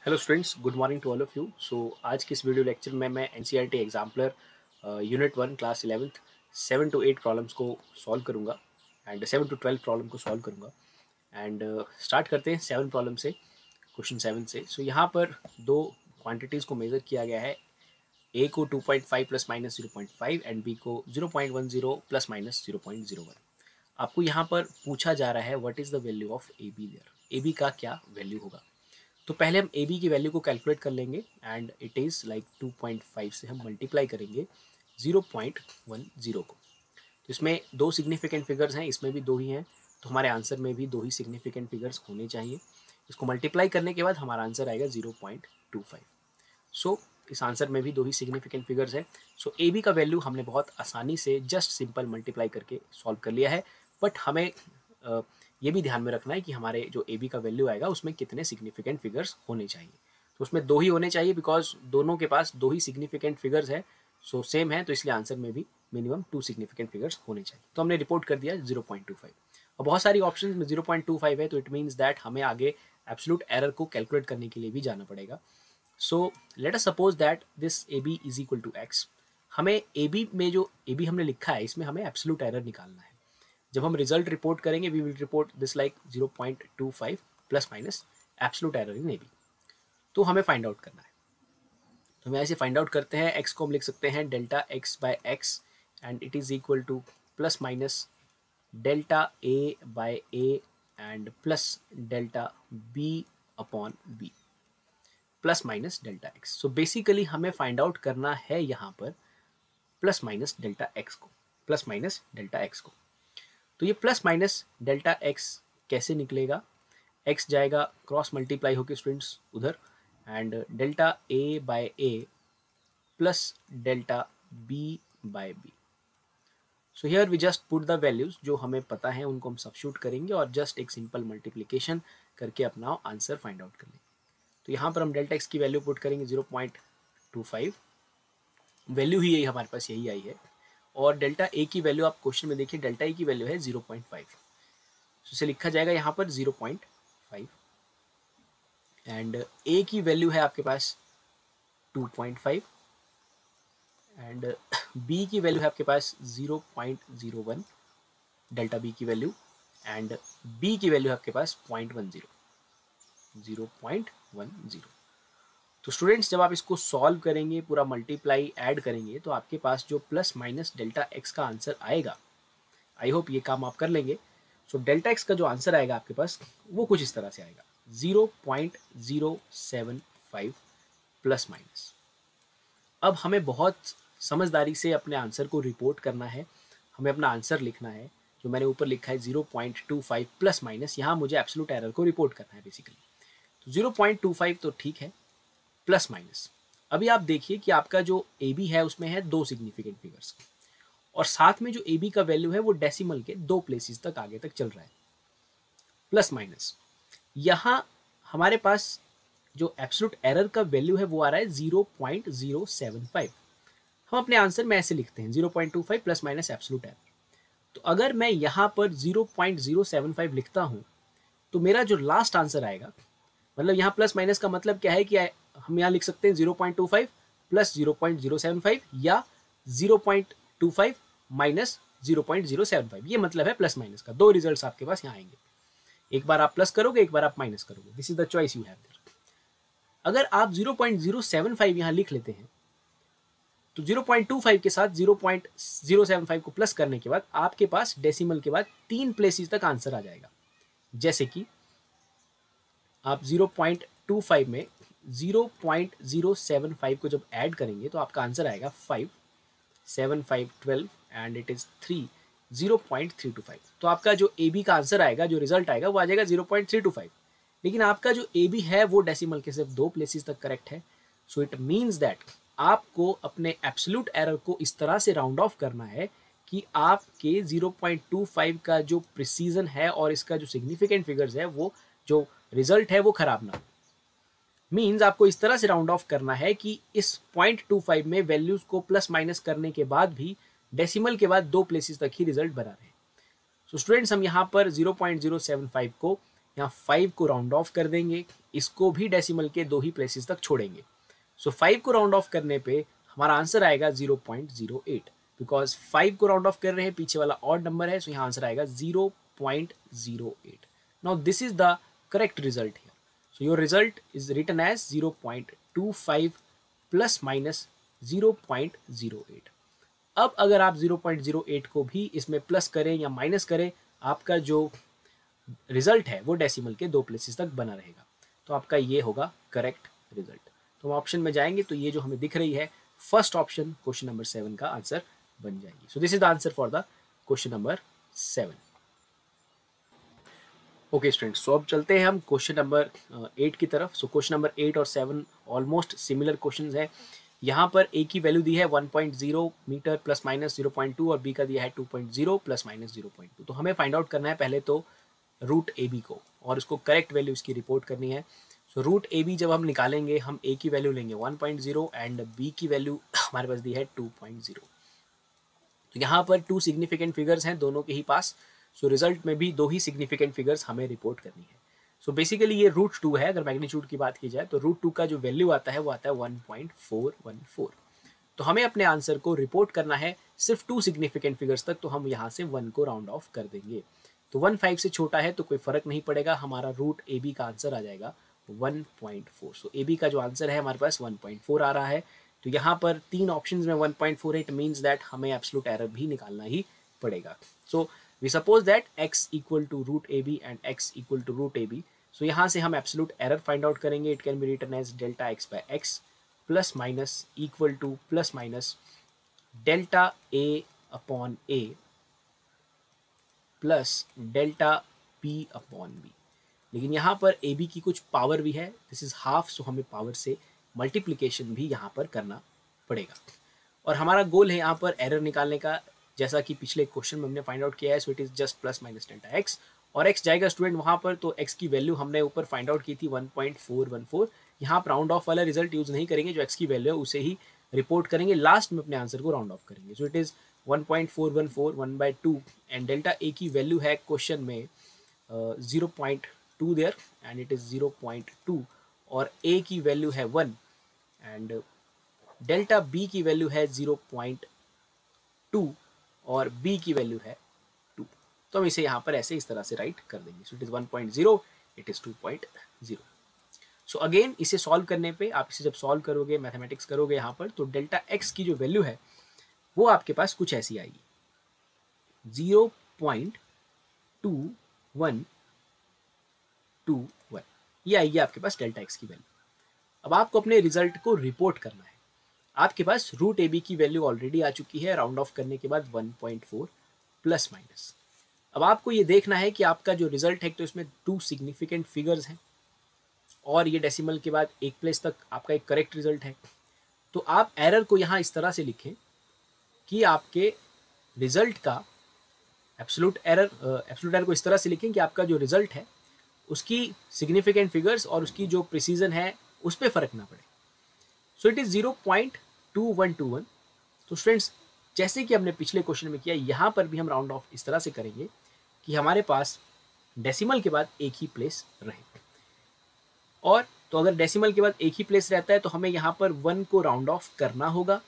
Hello students, good morning to all of you. आज के इस वीडियो लेक्चर में मैं NCERT exemplar unit 1 class 11th 7 to 8 problems को सॉल्व करूंगा एंड 7 to 12 प्रॉब्लम को सॉल्व करूंगा। एंड स्टार्ट करते हैं 7 प्रॉब्लम से, क्वेश्चन 7 से। यहाँ पर दो क्वांटिटीज़ को मेजर किया गया है। ए को 2.5 प्लस माइनस 0.5 एंड बी को 0.10 प्लस माइनस 0.01। आपको यहाँ पर पूछा जा रहा है what is the value of A B there. A B का क्या वैल्यू होगा। तो पहले हम ए बी की वैल्यू को कैलकुलेट कर लेंगे एंड इट इज़ लाइक 2.5 से हम मल्टीप्लाई करेंगे 0.10 को। तो इसमें दो सिग्निफिकेंट फिगर्स हैं, इसमें भी दो ही हैं, तो हमारे आंसर में भी दो ही सिग्निफिकेंट फिगर्स होने चाहिए। इसको मल्टीप्लाई करने के बाद हमारा आंसर आएगा 0.25। सो इस आंसर में भी दो ही सिग्निफिकेंट फिगर्स है। सो ए बी का वैल्यू हमने बहुत आसानी से जस्ट सिंपल मल्टीप्लाई करके सॉल्व कर लिया है। बट हमें ये भी ध्यान में रखना है कि हमारे जो ए बी का वैल्यू आएगा उसमें कितने सिग्निफिकेंट फिगर्स होने चाहिए। तो उसमें दो ही होने चाहिए बिकॉज दोनों के पास दो ही सिग्निफिकेंट फिगर्स है, सो सेम है, तो इसलिए आंसर में भी मिनिमम 2 सिग्निफिकेंट फिगर्स होने चाहिए। तो हमने रिपोर्ट कर दिया 0.25। और बहुत सारी ऑप्शन में 0.25 है, तो इट मीन्स दैट हमें आगे एब्सोल्यूट एरर को कैलकुलेट करने के लिए भी जाना पड़ेगा। So let us suppose that this A B is equal to x. हमें ए बी में जो ए बी हमने लिखा है इसमें हमें एब्सोल्यूट एरर निकालना है। जब हम रिजल्ट रिपोर्ट करेंगे we will report this like 0.25 plus minus absolute error in A B. तो हमें फाइंड आउट करना है। तो हम ऐसे फाइंड आउट करते हैं। एक्स को हम लिख सकते हैं delta x by x and it is equal to plus minus delta A by A and plus delta B upon B plus minus delta x. So basically हमें फाइंड आउट करना है यहाँ पर प्लस माइनस डेल्टा एक्स को, plus minus delta x को। तो ये plus minus delta x कैसे निकलेगा, एक्स जाएगा क्रॉस मल्टीप्लाई होकर स्टूडेंट्स उधर and delta A by A plus delta B by B. So here we just put the values जो हमें पता है उनको हम सब्स्टिट्यूट करेंगे और जस्ट एक सिंपल मल्टीप्लिकेशन करके अपना आंसर फाइंड आउट कर लेंगे। तो यहाँ पर हम डेल्टा एक्स की वैल्यू पुट करेंगे 0.25। वैल्यू ही यही हमारे पास यही आई है। और डेल्टा ए की वैल्यू आप क्वेश्चन में देखिए, डेल्टा ए की वैल्यू है 0.5। तो इसे लिखा जाएगा यहाँ पर 0.5 एंड ए की वैल्यू है आपके पास 2.5 एंड बी की वैल्यू है आपके पास 0.01 डेल्टा बी की वैल्यू एंड बी की वैल्यू है आपके पास 0.10। तो स्टूडेंट्स जब आप इसको सॉल्व करेंगे, पूरा मल्टीप्लाई ऐड करेंगे, तो आपके पास जो प्लस माइनस डेल्टा एक्स का आंसर आएगा, आई होप ये काम आप कर लेंगे। सो डेल्टा एक्स का जो आंसर आएगा आपके पास वो कुछ इस तरह से आएगा 0.075 प्लस माइनस। अब हमें बहुत समझदारी से अपने आंसर को रिपोर्ट करना है। हमें अपना आंसर लिखना है जो मैंने ऊपर लिखा है 0.25 प्लस माइनस। यहाँ मुझे एब्सोल्यूट एरर को रिपोर्ट करना है बेसिकली। तो 0.25 तो ठीक है, प्लस माइनस। अभी आप देखिए कि आपका जो ए बी है उसमें है दो सिग्निफिकेंट फिगर्स और साथ में जो ए बी का वैल्यू है वो डेसिमल के दो प्लेसेस तक आगे तक चल रहा है, प्लस माइनस। यहाँ हमारे पास जो एब्सोल्यूट एरर का वैल्यू है वो आ रहा है 0.075। हम अपने आंसर में ऐसे लिखते हैं 0.25 प्लस माइनस एब्सोल्यूट एरर। तो अगर मैं यहाँ पर 0.075 लिखता हूँ तो मेरा जो लास्ट आंसर आएगा, मतलब यहाँ प्लस माइनस का मतलब क्या है कि हम यहाँ लिख सकते हैं 0.25 प्लस 0.075 या 0.25 माइनस 0.075। ये मतलब है प्लस माइनस का। दो रिजल्ट्स आपके पास यहाँ आएंगे, एक बार आप प्लस करोगे, एक बार आप माइनस करोगे। This is the choice you have their. अगर आप 0.075 यहाँ लिख लेते हैं तो 0.25 के साथ 0.075 को प्लस करने के बाद आपके पास डेसिमल के बाद 3 प्लेसेस तक आंसर आ जाएगा। जैसे कि आप 0.25 में 0.075 को जब ऐड करेंगे तो आपका आंसर आएगा 5, 7, 5, 12 एंड इट इज 3, 0.325। तो आपका जो ए बी का आंसर आएगा, जो रिजल्ट आएगा वो आ जाएगा 0.325। लेकिन आपका जो ए बी है वो डेसिमल के सिर्फ 2 प्लेसेस तक करेक्ट है। सो इट मीन्स दैट आपको अपने एब्सोल्यूट एरर को इस तरह से राउंड ऑफ करना है कि आपके 0.25 का जो प्रिसीजन है और इसका जो सिग्निफिकेंट फिगर्स है, वो जो रिजल्ट है वो खराब ना हो। मीन्स आपको इस तरह से राउंड ऑफ करना है कि इस 0.25 में वैल्यूज को प्लस माइनस करने के बाद भी डेसिमल के बाद 2 प्लेसेस तक ही रिजल्ट बना रहे। सो स्टूडेंट्स हम यहाँ पर 0.075 को यहाँ 5 को राउंड ऑफ कर देंगे, इसको भी डेसिमल के 2 ही प्लेसेस तक छोड़ेंगे। सो 5 को राउंड ऑफ करने पे हमारा आंसर आएगा 0.08, बिकॉज 5 को राउंड ऑफ कर रहे हैं, पीछे वाला ऑड नंबर है, सो यहाँ आंसर आएगा 0.08। Now this is the correct result here. So your result is written as 0.25 plus minus 0.08। अब अगर आप 0.08 को भी इसमें प्लस करें या माइनस करें, आपका जो रिजल्ट है वो डेसिमल के 2 प्लेसेस तक बना रहेगा। तो आपका ये होगा करेक्ट रिजल्ट। तो हम ऑप्शन में जाएंगे तो ये जो हमें दिख रही है फर्स्ट ऑप्शन क्वेश्चन नंबर 7 का आंसर बन जाएगी। So this is the answer for the question number 7। Okay students, so अब चलते हैं हम क्वेश्चन नंबर 8 की तरफ। सो क्वेश्चन नंबर 8 और 7 ऑलमोस्ट सिमिलर क्वेश्चंस है। यहाँ पर ए की वैल्यू दी है 1.0 मीटर प्लस माइनस 0.2 और बी का दिया है 2.0 प्लस माइनस 0.2। तो हमें फाइंड आउट करना है पहले तो रूट ए बी को, और इसको करेक्ट वैल्यू इसकी रिपोर्ट करनी है। सो रूट ए बी जब हम निकालेंगे, हम ए की वैल्यू लेंगे 1.0 एंड बी की वैल्यू हमारे पास दी है 2.0। तो यहाँ पर 2 सिग्निफिकेंट फिगर्स हैं दोनों के ही पास। सो रिजल्ट में भी 2 ही सिग्निफिकेंट फिगर्स हमें रिपोर्ट करनी है। सो बेसिकली ये रूट 2 है। अगर मैग्नीट्यूड की बात की जाए तो रूट 2 का जो वैल्यू आता है वो आता है 1.414। तो हमें अपने आंसर को रिपोर्ट करना है सिर्फ 2 सिग्निफिकेंट फिगर्स तक, तो हम यहाँ से 1 को राउंड ऑफ कर देंगे। तो 1 5 से छोटा है तो कोई फर्क नहीं पड़ेगा, हमारा रूट ए बी का आंसर आ जाएगा 1.4। सो ए बी का जो आंसर है हमारे पास 1.4 आ रहा है। तो यहाँ पर 3 ऑप्शंस में 1.4 है, इट मीन्स दैट हमें एब्सोल्यूट एरर भी निकालना ही पड़ेगा। So we suppose that x equal to root a b and x equal to root a b. So यहाँ से हम एब्सोल्यूट एरर फाइंड आउट करेंगे। It can be written as delta x by x plus minus equal to plus minus delta a upon a plus delta B upon b. लेकिन यहाँ पर ए B की कुछ power भी है, दिस इज हाफ, सो हमें power से मल्टीप्लिकेशन भी यहाँ पर करना पड़ेगा। और हमारा गोल है यहाँ पर एरर निकालने का, जैसा कि पिछले क्वेश्चन में हमने फाइंड आउट किया है। So it is just plus minus delta x, और एक्स जाएगा स्टूडेंट वहाँ पर, तो एक्स की वैल्यू हमने ऊपर फाइंड आउट की थी 1.414। यहाँ पर राउंड ऑफ वाला रिजल्ट यूज नहीं करेंगे, जो एक्स की वैल्यू है उसे ही रिपोर्ट करेंगे, लास्ट में अपने आंसर को राउंड ऑफ करेंगे। So it is 1.414 1/2 and delta a की वैल्यू है क्वेश्चन में 0.2 देयर एंड इट इज 0.2, और ए की वैल्यू है 1 एंड डेल्टा बी की वैल्यू है 0.2 और बी की वैल्यू है 2। तो हम इसे यहाँ पर ऐसे इस तरह से राइट कर देंगे। सो it is 1.0, it is 2.0। So again इसे सॉल्व करने पे, आप इसे जब सॉल्व करोगे, मैथमेटिक्स करोगे यहाँ पर, तो डेल्टा एक्स की जो वैल्यू है वो आपके पास कुछ ऐसी आएगी 0.2121। ये आएगी आपके पास डेल्टा एक्स की वैल्यू। अब आपको अपने रिजल्ट को रिपोर्ट करना है। आपके पास रूट ए बी की वैल्यू ऑलरेडी आ चुकी है, राउंड ऑफ करने के बाद 1.4 प्लस माइनस। अब आपको ये देखना है कि आपका जो रिजल्ट है तो इसमें 2 सिग्निफिकेंट फिगर्स हैं और ये डेसिमल के बाद 1 प्लेस तक आपका एक करेक्ट रिजल्ट है। तो आप एरर को यहाँ इस तरह से लिखें कि आपके रिजल्ट का एब्सोल्यूट एरर को इस तरह से लिखें कि आपका जो रिजल्ट है उसकी सिग्निफिकेंट फिगर्स और उसकी जो प्रिसीजन है उस पर फर्क ना पड़े। सो इट इज 0.2121। तो स्टूडेंट्स, जैसे कि हमने पिछले क्वेश्चन में किया, यहाँ पर भी हम राउंड ऑफ इस तरह से करेंगे कि हमारे पास डेसिमल के बाद एक ही प्लेस रहे। और तो अगर डेसिमल के बाद एक ही प्लेस रहता है तो हमें यहाँ पर 1 को राउंड ऑफ करना होगा।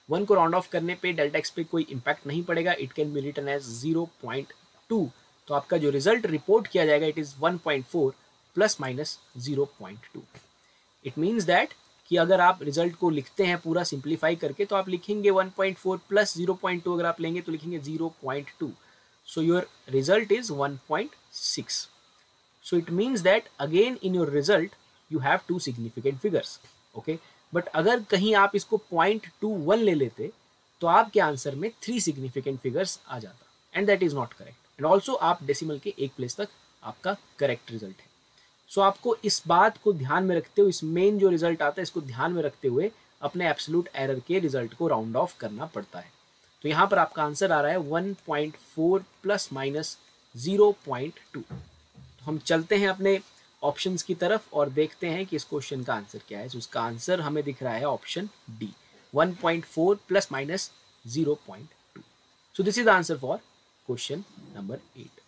1 को राउंड ऑफ करने पे डेल्टा एक्स पे कोई इम्पैक्ट नहीं पड़ेगा, it can be written as 0.2। तो आपका जो रिजल्ट रिपोर्ट किया जाएगा it is 1.4 plus minus 0.2। It means that कि अगर आप रिजल्ट को लिखते हैं पूरा सिंप्लीफाई करके तो आप लिखेंगे 1.4 प्लस 0.2, अगर आप लेंगे तो लिखेंगे 0.2। सो your result is 1.6। So it means that again in your result you have 2 significant figures, okay? But अगर कहीं आप इसको 0.21 ले लेते तो आपके आंसर में 3 significant figures आ जाता, and that is not correct. And also आप डेसिमल के एक प्लेस तक आपका करेक्ट रिजल्ट है। सो आपको इस बात को ध्यान में रखते हुए, इस मेन जो रिजल्ट आता है इसको ध्यान में रखते हुए अपने एब्सोल्यूट एरर के रिजल्ट को राउंड ऑफ करना पड़ता है। तो यहाँ पर आपका आंसर आ रहा है 1.4 प्लस माइनस 0.2। तो हम चलते हैं अपने ऑप्शंस की तरफ और देखते हैं कि इस क्वेश्चन का आंसर क्या है। तो उसका आंसर हमें दिख रहा है option D, 1.4 plus minus 0.2। So this is the answer for question number 8।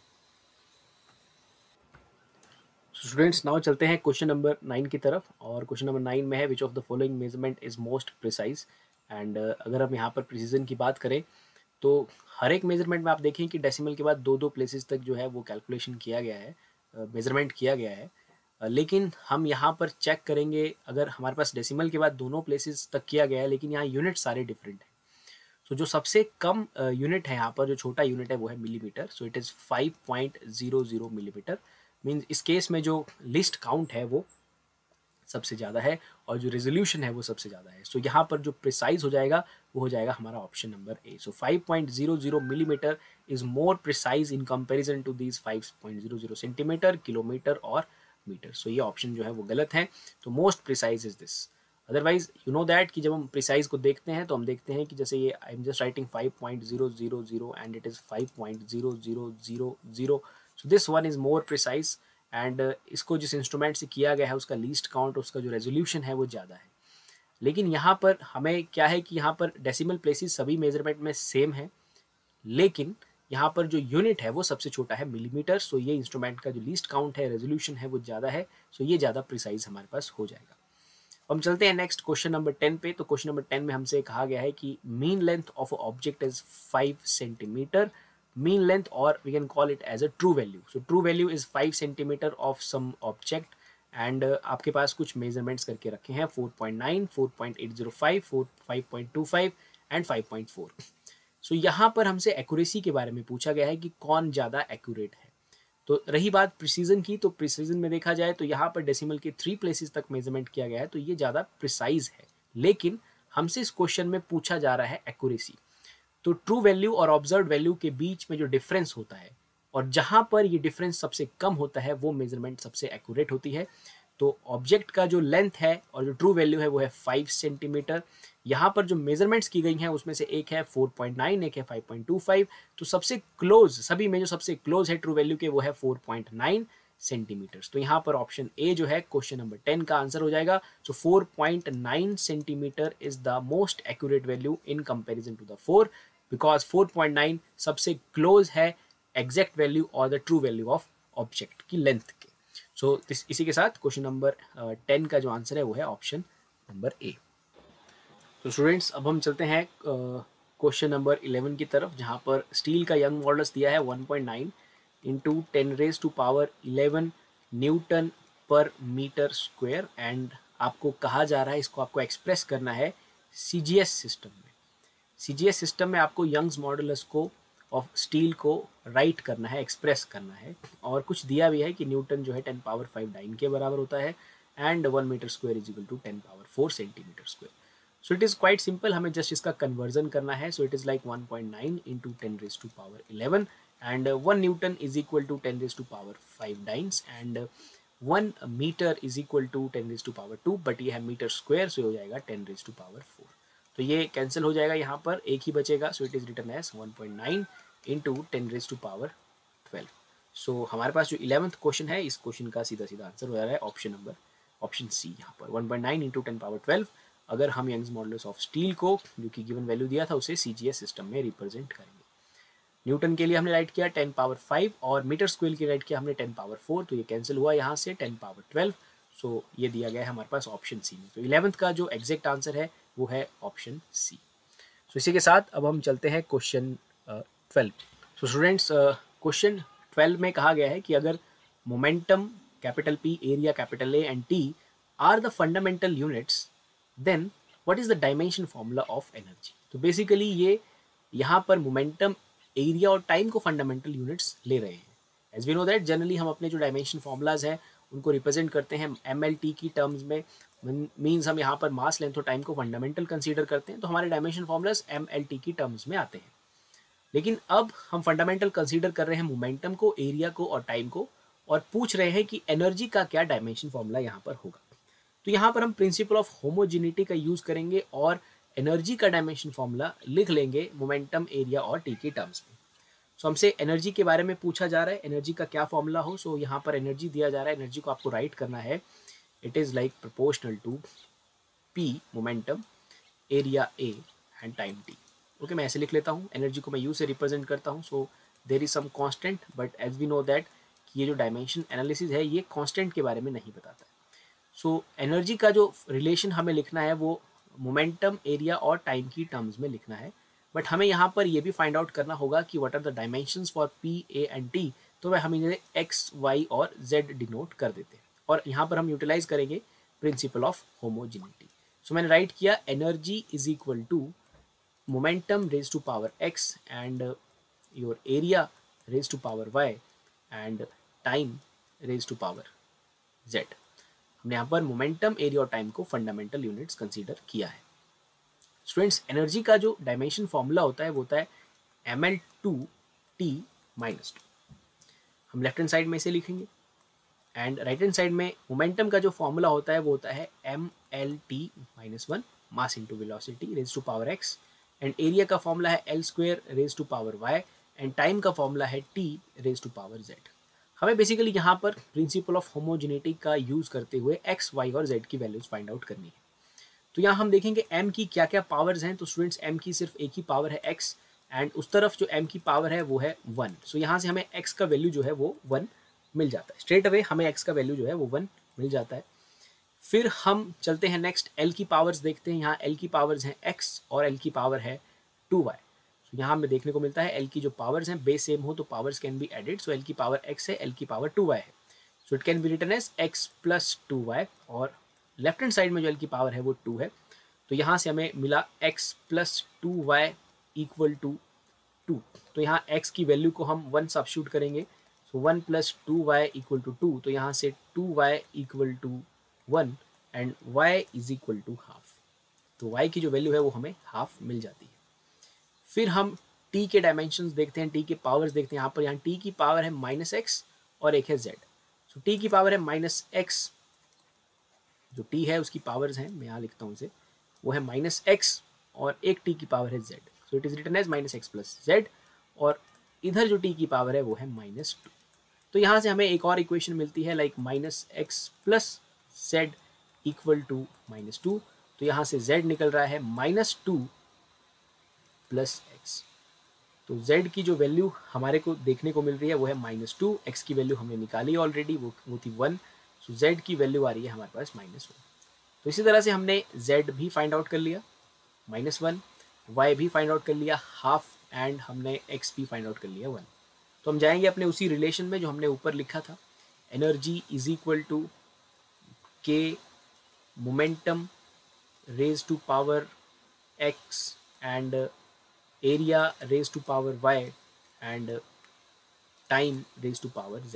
Students now चलते हैं क्वेश्चन नंबर 9 की तरफ। और क्वेश्चन नंबर 9 में है which of the following measurement is most precise. And अगर हम यहाँ पर प्रिसीजन की बात करें तो हर एक मेजरमेंट में आप देखें कि डेसिमल के बाद दो दो प्लेसेस तक जो है वो कैलकुलेशन किया गया है, मेजरमेंट किया गया है। लेकिन हम यहाँ पर चेक करेंगे, अगर हमारे पास डेसिमल के बाद दोनों प्लेसेस तक किया गया है लेकिन यहाँ यूनिट सारे डिफरेंट हैं। सो जो सबसे कम यूनिट है यहाँ पर, जो छोटा यूनिट है वो है millimetre. So it is 5.00 millimetre. Means इस केस में जो लिस्ट काउंट है वो सबसे ज़्यादा है और जो रेजोल्यूशन है वो सबसे ज़्यादा है। सो यहाँ पर जो प्रिसाइज हो जाएगा वो हो जाएगा हमारा option number A. So 5.00 millimetre is more precise in comparison to these 5.00 centimetre, kilometre और मीटर। सो ये ऑप्शन जो है वो गलत है। तो most precise is this. Otherwise you know that कि जब हम प्रिसाइज को देखते हैं तो हम देखते हैं कि जैसे ये I am just writing 5.000 and it is 5.0000। So this one is more precise and इसको जिस इंस्ट्रूमेंट से किया गया है उसका लीस्ट काउंट, उसका जो रेजोल्यूशन है वो ज़्यादा है। लेकिन यहाँ पर हमें क्या है कि यहाँ पर डेसिमल प्लेसेस सभी मेजरमेंट में सेम है, लेकिन यहाँ पर जो यूनिट है वो सबसे छोटा है मिलीमीटर। सो ये इंस्ट्रूमेंट का जो लीस्ट काउंट है, रेजोल्यूशन है वो ज़्यादा है। सो ये ज़्यादा प्रिसाइज हमारे पास हो जाएगा। हम चलते हैं नेक्स्ट क्वेश्चन नंबर 10 पे। तो क्वेश्चन नंबर 10 में हमसे कहा गया है कि mean length of a object is 5 centimetre. Mean length और we can call it as a true value. So true value is 5 centimetre of some object and आपके पास कुछ मेजरमेंट्स करके रखे हैं 4.9, 4.805, 5.25 एंड 5.4। सो यहाँ पर हमसे एक्यूरेसी के बारे में पूछा गया है कि कौन ज़्यादा एक्यूरेट है। तो रही बात प्रिसीजन की, तो प्रिसीजन में देखा जाए तो यहाँ पर डेसिमल के 3 प्लेसेस तक मेजरमेंट किया गया है, तो ये ज़्यादा प्रिसाइज है। लेकिन हमसे इस क्वेश्चन में पूछा जा रहा है एक्यूरेसी। तो ट्रू वैल्यू और ऑब्जर्व वैल्यू के बीच में जो डिफरेंस होता है और जहाँ पर ये डिफरेंस सबसे कम होता है वो मेजरमेंट सबसे एक्यूरेट होती है। तो ऑब्जेक्ट का जो लेंथ है और जो ट्रू वैल्यू है वो है 5 सेंटीमीटर। यहाँ पर जो मेजरमेंट्स की गई हैं उसमें से एक है 4.9, एक है 5.25। तो सबसे क्लोज, सभी में जो सबसे क्लोज है ट्रू वैल्यू के वो है 4.9 सेंटीमीटर्स। तो यहाँ पर ऑप्शन ए जो है क्वेश्चन नंबर 10 का आंसर हो जाएगा। So 4.9 centimetre is the most accurate value in comparison to the 4, because 4.9 सबसे क्लोज है एग्जैक्ट वैल्यू और the true value of object की लेंथ के। सो इसी के साथ क्वेश्चन नंबर 10 का जो आंसर है वो है ऑप्शन नंबर ए। तो स्टूडेंट्स अब हम चलते हैं क्वेश्चन नंबर 11 की तरफ, जहाँ पर स्टील का यंग मॉडल्स दिया है 1.9 इंटू 10⁻11 न्यूटन पर मीटर स्क्वायर एंड आपको कहा जा रहा है इसको आपको एक्सप्रेस करना है सीजीएस सिस्टम में। सीजीएस सिस्टम में आपको यंग्स मॉडुलस को ऑफ स्टील को राइट करना है, एक्सप्रेस करना है। और कुछ दिया भी है कि न्यूटन जो है 10⁻5 डाइन के बराबर होता है and 1 metre square is equal to 10⁻4 centimetre square. So it is quite simple, हमें जस्ट इसका कन्वर्जन करना है। So it is like 1.9 into 10⁻11 and 1 newton is equal to 10⁻5 dynes and 1 metre is equal to 10⁻2, but ये है metre square, सो हो जाएगा 10⁻4। तो ये कैंसिल हो जाएगा, यहाँ पर एक ही बचेगा। So it is written as 1.9 into 10⁻12। So हमारे पास जो 11th क्वेश्चन है इस क्वेश्चन का सीधा सीधा आंसर हो जा रहा है ऑप्शन सी। यहाँ पर 1.9 इंटू 10⁻12 अगर हम यंग्स मॉडुलस ऑफ स्टील को जो कि गिवन वैल्यू दिया था उसे सीजीएस सिस्टम में रिप्रेजेंट करेंगे। न्यूटन के लिए हमने राइट किया 10⁻5 और मीटर स्क्वायर के राइट किया हमने 10⁻4, तो ये कैंसिल हुआ यहाँ से 10⁻12। सो ये दिया गया है हमारे पास ऑप्शन सी में। तो 11th का जो एग्जैक्ट आंसर है वो है ऑप्शन सी। सो इसी के साथ अब हम चलते हैं क्वेश्चन 12। सो स्टूडेंट्स क्वेश्चन 12 में कहा गया है कि अगर momentum capital P, area capital A and T are the fundamental units, then what is the dimension formula of energy. तो बेसिकली ये यहाँ पर मोमेंटम, एरिया और टाइम को फंडामेंटल यूनिट्स ले रहे हैं। As we know that generally हम अपने जो डायमेंशन फॉर्मूलाज हैं उनको रिप्रेजेंट करते हैं MLT की टर्म्स में। मीन्स हम यहाँ पर मास, लेंथ और टाइम को फंडामेंटल कंसीडर करते हैं, तो हमारे डायमेंशन फॉर्मूलाज MLT की टर्म्स में आते हैं। लेकिन अब हम फंडामेंटल कंसीडर कर रहे हैं मोमेंटम को, एरिया को और टाइम को, और पूछ रहे हैं कि एनर्जी का क्या डायमेंशन फॉर्मूला यहाँ पर होगा। तो यहाँ पर हम प्रिंसिपल ऑफ होमोजिनिटी का यूज करेंगे और एनर्जी का डायमेंशन फॉर्मूला लिख लेंगे मोमेंटम, एरिया और टी की टर्म्स में। सो हमसे एनर्जी के बारे में पूछा जा रहा है, एनर्जी का क्या फॉर्मूला हो। सो यहाँ पर एनर्जी दिया जा रहा है, एनर्जी को आपको राइट करना है। It is like proportional to P momentum, area A and time T। Okay, मैं ऐसे लिख लेता हूँ। एनर्जी को मैं U से रिप्रेजेंट करता हूँ। So there is some constant, but as we know that ये जो डायमेंशन एनालिसिस है ये कांस्टेंट के बारे में नहीं बताता है। सो एनर्जी का जो रिलेशन हमें लिखना है वो मोमेंटम, एरिया और टाइम की टर्म्स में लिखना है, बट हमें यहाँ पर ये भी फाइंड आउट करना होगा कि what are the dimensions for P, A and T. तो वह हम इन्हें एक्स, वाई और जेड डिनोट कर देते हैं, और यहाँ पर हम यूटिलाइज करेंगे प्रिंसिपल ऑफ होमोजिनिटी। सो मैंने राइट किया energy is equal to momentum raise to power x and your area raise to power y and time raise to power z. हमने यहाँ पर मोमेंटम, एरिया और टाइम को फंडामेंटल यूनिट्स कंसीडर किया है। Students, energy का जो डायमेंशन फॉर्मूला होता है वो होता है ml2t माइनस 2। हम लेफ्ट हैंड साइड में इसे लिखेंगे, एंड राइट हैंड साइड में मोमेंटम का जो फॉर्मूला होता है वो होता है mlt minus 1 mass into velocity raise to power x, and area का फॉर्मूला है l square raise to power y, and time का फॉर्मूला है t raise to power z। हमें बेसिकली यहाँ पर प्रिंसिपल ऑफ होमोजिनिटी का यूज करते हुए x, y और z की वैल्यूज फाइंड आउट करनी है। तो यहाँ हम देखेंगे m की क्या क्या पावर्स हैं। तो स्टूडेंट्स, m की सिर्फ एक ही पावर है x, एंड उस तरफ जो m की पावर है वो है 1। सो यहाँ से हमें x का वैल्यू जो है वो 1 मिल जाता है। स्ट्रेट अवे हमें x का वैल्यू जो है वो 1 मिल जाता है। फिर हम चलते हैं नेक्स्ट, l की पावर्स देखते हैं। यहाँ l की पावर्स हैं x और l की पावर है 2y। सो यहाँ हमें देखने को मिलता है l की जो पावर्स हैं बेस सेम हो तो powers can be added. So l की पावर x है, l की पावर 2y है, so it can be written as x plus 2y, और लेफ्ट हैंड साइड में जो l की पावर है वो 2 है। तो यहाँ से हमें मिला x plus 2y equal to 2। तो यहाँ x की वैल्यू को हम 1 सब्स्टिट्यूट करेंगे, सो 1 प्लस 2y इक्वल टू 2। तो यहाँ से 2y equal to 1 and y is equal to half. तो y की जो वैल्यू है वो हमें हाफ मिल जाती है। फिर हम t के डायमेंशंस देखते हैं, t के पावर्स देखते हैं। यहाँ पर यहाँ t की पावर है माइनस एक्स और एक है z। सो t की पावर है माइनस एक्स, जो t है उसकी पावर्स हैं, मैं यहाँ लिखता हूँ इसे, वो है माइनस एक्स और एक t की पावर है z। So it is written as minus x plus z, और इधर जो t की पावर है वो है माइनस 2। तो यहाँ से हमें एक और इक्वेशन मिलती है like minus x plus z equal to minus 2। तो यहाँ से z निकल रहा है माइनस 2 प्लस एक्स। तो z की जो वैल्यू हमारे को देखने को मिल रही है वो है माइनस 2, x की वैल्यू हमने निकाली ऑलरेडी, वो थी 1। सो z की वैल्यू आ रही है हमारे पास माइनस 1। तो इसी तरह से हमने z भी फाइंड आउट कर लिया माइनस 1, y भी फाइंड आउट कर लिया हाफ, एंड हमने x भी फाइंड आउट कर लिया 1। तो हम जाएंगे अपने उसी रिलेशन में जो हमने ऊपर लिखा था, energy is equal to k momentum raise to power x and area raise to power y and time raise to power z।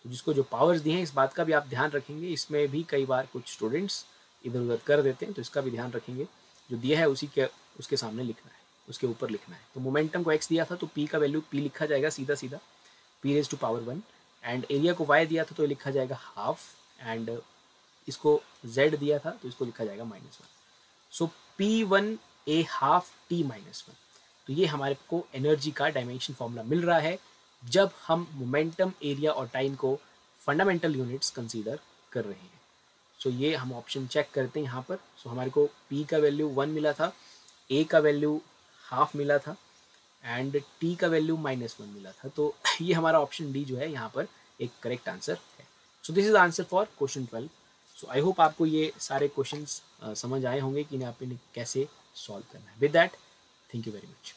तो जिसको जो पावर्स दिए हैं इस बात का भी आप ध्यान रखेंगे, इसमें भी कई बार कुछ स्टूडेंट्स इधर उधर कर देते हैं, तो इसका भी ध्यान रखेंगे। जो दिया है उसके सामने लिखना है, उसके ऊपर लिखना है। तो मोमेंटम को x दिया था तो p का वैल्यू p लिखा जाएगा सीधा सीधा, p raise to power 1, and area को y दिया था तो लिखा जाएगा हाफ, एंड इसको z दिया था तो इसको लिखा जाएगा minus 1। So p1 a half t minus 1। तो ये हमारे को एनर्जी का डायमेंशन फॉर्मूला मिल रहा है जब हम मोमेंटम, एरिया और टाइम को फंडामेंटल यूनिट्स कंसीडर कर रहे हैं। सो ये हम ऑप्शन चेक करते हैं यहाँ पर। सो हमारे को p का वैल्यू 1 मिला था, a का वैल्यू हाफ मिला था, एंड t का वैल्यू माइनस 1 मिला था। तो ये हमारा ऑप्शन डी जो है यहाँ पर एक करेक्ट आंसर है। सो this is answer for question 12। So I hope आपको ये सारे क्वेश्चंस समझ आए होंगे कि इन्हें आप इन्हें कैसे सॉल्व करना है। With that, thank you very much.